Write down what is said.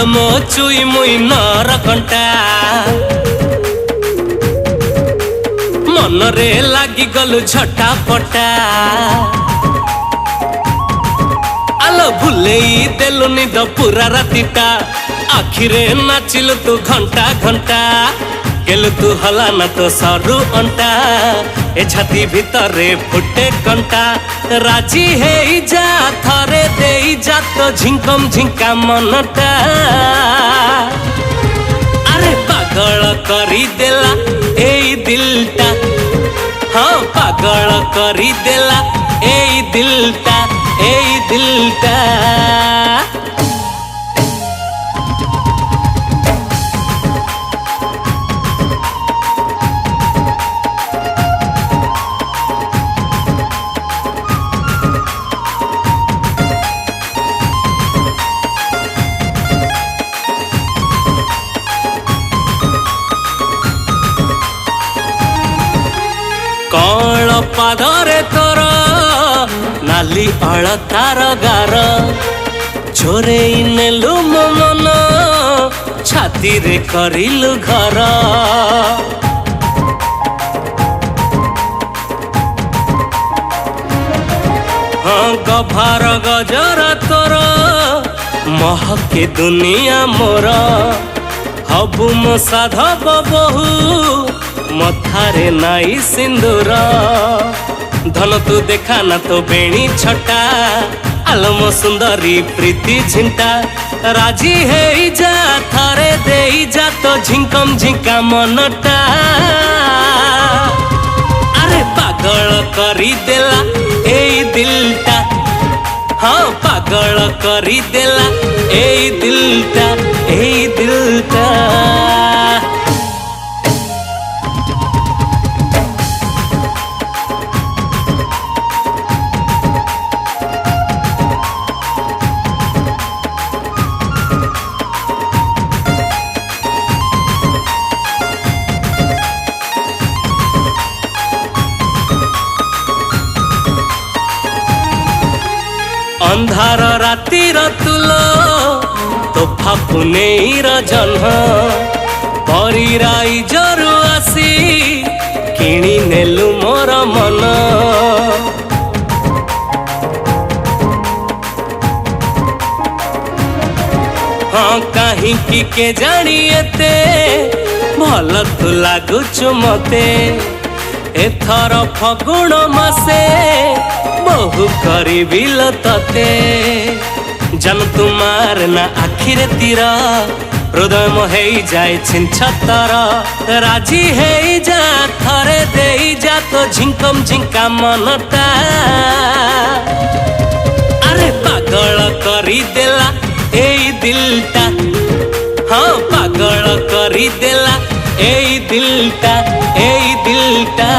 ଆଲୋ ଚୁଇ ମୁଇ ନର କଣ୍ଟା ମନରେ ଲାଗିଗଲୁ ଝଟା ପଟା ଆଲୋ ଭୁଲେଇ ଦେଲୁ ନିଦ ପୁରା ରାତିଟା ଆଖିରେ ନାଚିଲୁ ତୁ ଘଣ୍ଟା ଘଣ୍ଟା କେଲୁ ତୁ ହଲା ନା ତ ସରୁ ଅଣ୍ଟା ଏ ଛାତି ଭିତରେ ଫୁଟେ କଣ୍ଟା ରାଜି ହେଇ ଯା ଥରେ ଦେଇ ଯା ତ ଝିଙ୍କମ ଝିଙ୍କା ମନଟା ଆରେ ପାଗଳ କରିଦେଲା ଏଇ ଦିଲଟା ହଁ ପାଗଳ କରିଦେଲା ଏଇ ଦିଲଟା ଏଇ ଦିଲଟା କଳ ପାଦରେ ତୋର ନାଲି ଅଳତାର ଗାର ଚୋରେଇ ନେଲୁ ମୋ ମନ ଛାତିରେ କରିଲୁ ଘର ହଁ ଗଭାର ଗଜର ତୋର ମହକେ ଦୁନିଆ ମୋର ହବୁ ମୋ ସାଧବ ବହୁ ମଥାରେ ନାଇ ସିନ୍ଦୁର ଧନ ତୁ ଦେଖା ନା ତ ବେଣୀ ଛଟା ଆଲୋ ମୋ ସୁନ୍ଦରୀ ପ୍ରୀତି ଝିଣ୍ଟା ରାଜି ହେଇ ଯା ଥରେ ଦେଇ ଯା ତ ଝିଙ୍କମ ଝିଙ୍କା ମନଟା ଆରେ ପାଗଳ କରିଦେଲା ଏଇ ଦିଲଟା ହଁ ପାଗଳ କରିଦେଲା ଏଇ ଦିଲଟା ଏଇ ଦିଲଟା ଅନ୍ଧାର ରାତିର ତୁଲ ତୋଫା ପୁନେଇର ଜହ୍ନ ପରିରାଇ ଜରୁ ଆସି କିଣି ନେଲୁ ମୋର ମନ ହଁ କାହିଁକି କେ ଜାଣି ଏତେ ଭଲ ତୁ ଲାଗୁଛୁ ମତେ ଏଥର ଫଗୁଣ ମାସେ ବହୁ କରିବି ଲ ତତେ ଜାନ ତୁମାର ନା ଆଖିରେ ତୀର ହୃଦୟ ମୋ ହେଇଯାଏ ଛିଞ୍ଚତର ରାଜି ହେଇଯା ଥରେ ଦେଇ ଯା ତ ଝିଙ୍କମ ଝିଙ୍କା ମନଟା ଆରେ ପାଗଳ କରିଦେଲା ଏଇ ଦିଲଟା ହଁ ପାଗଳ କରିଦେଲା ଏଇ ଦିଲଟା ଏଇ ଦିଲଟା